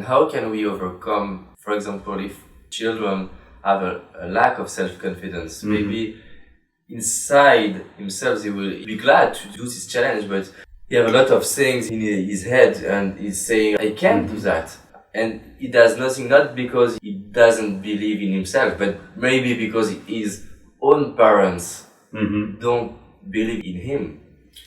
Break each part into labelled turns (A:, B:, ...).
A: And how can we overcome, for example, if children have a lack of self-confidence, maybe inside himself he will be glad to do this challenge, but he have a lot of things in his head and he's saying, I can't do that. And he does nothing, not because he doesn't believe in himself, but maybe because his own parents don't believe in him.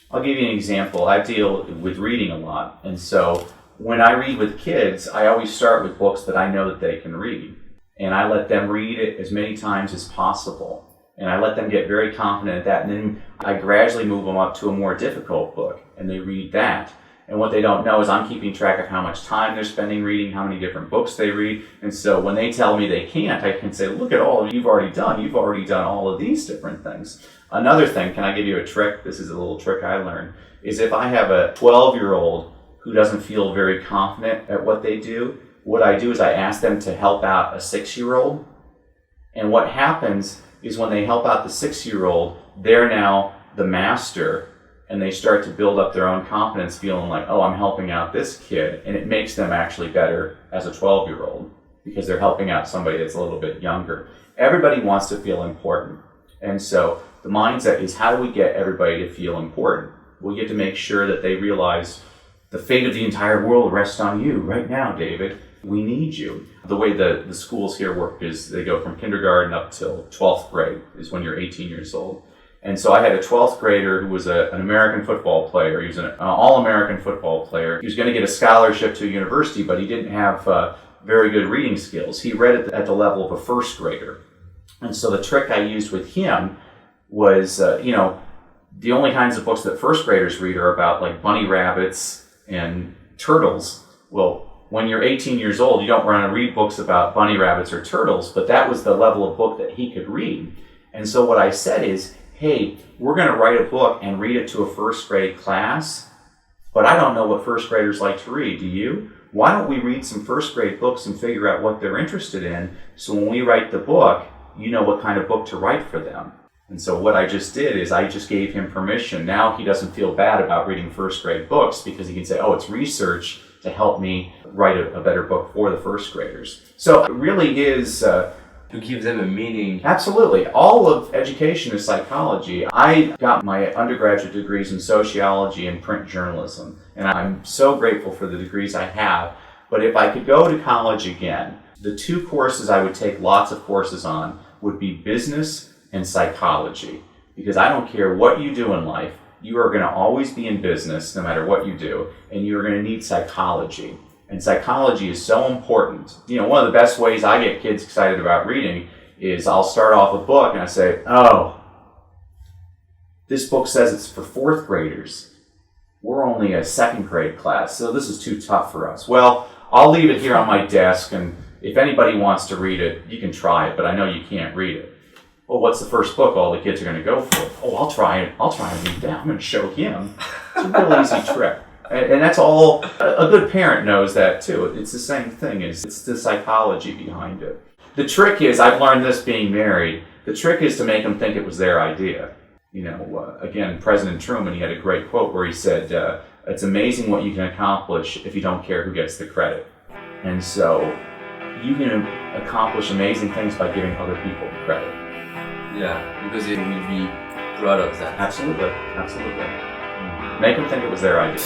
B: I'll give you an example. I deal with reading a lot, and so when I read with kids, I always start with books that I know that they can read. And I let them read it as many times as possible. And I let them get very confident at that. And then I gradually move them up to a more difficult book, and they read that. And what they don't know is I'm keeping track of how much time they're spending reading, how many different books they read. And so when they tell me they can't, I can say, look at all you've already done. You've already done all of these different things. Another thing, can I give you a trick? This is a little trick I learned, is if I have a 12-year-old who doesn't feel very confident at what they do, what I do is I ask them to help out a 6-year-old. And what happens is when they help out the 6-year-old, they're now the master, and they start to build up their own confidence, feeling like, oh, I'm helping out this kid. And it makes them actually better as a 12-year-old because they're helping out somebody that's a little bit younger. Everybody wants to feel important. And so the mindset is, how do we get everybody to feel important? We get to make sure that they realize the fate of the entire world rests on you right now, David. We need you. The way the schools here work is they go from kindergarten up till 12th grade is when you're 18 years old. And so I had a 12th grader who was an American football player. He was an all-American football player. He was going to get a scholarship to a university, but he didn't have very good reading skills. He read at the level of a first grader. And so the trick I used with him was, the only kinds of books that first graders read are about like bunny rabbits and turtles. Well, when you're 18 years old, you don't want to read books about bunny rabbits or turtles, but that was the level of book that he could read. And so what I said is, hey, we're going to write a book and read it to a first grade class, but I don't know what first graders like to read. Do you? Why don't we read some first grade books and figure out what they're interested in, so when we write the book, you know what kind of book to write for them. And so what I just did is I just gave him permission. Now he doesn't feel bad about reading first grade books because he can say, oh, it's research to help me write a better book for the first graders. So it really is...
A: to give them a meaning.
B: Absolutely. All of education is psychology. I got my undergraduate degrees in sociology and print journalism, and I'm so grateful for the degrees I have. But if I could go to college again, the two courses I would take lots of courses on would be business and psychology. Because I don't care what you do in life, you are going to always be in business no matter what you do, and you're going to need psychology. And psychology is so important. One of the best ways I get kids excited about reading is I'll start off a book and I say, oh, this book says it's for fourth graders. We're only a second grade class, so this is too tough for us. Well, I'll leave it here on my desk, and if anybody wants to read it, you can try it, but I know you can't read it. Well, what's the first book all the kids are going to go for? Oh, I'll try it. I'll try and read that. I'm going to show him. It's a real easy trick. And that's all, a good parent knows that too. It's the same thing, it's the psychology behind it. The trick is, I've learned this being married, the trick is to make them think it was their idea. Again, President Truman, he had a great quote where he said, it's amazing what you can accomplish if you don't care who gets the credit. And so, you can accomplish amazing things by giving other people the credit.
A: Yeah, because they will be proud of that.
B: Absolutely. Make them think it was their idea.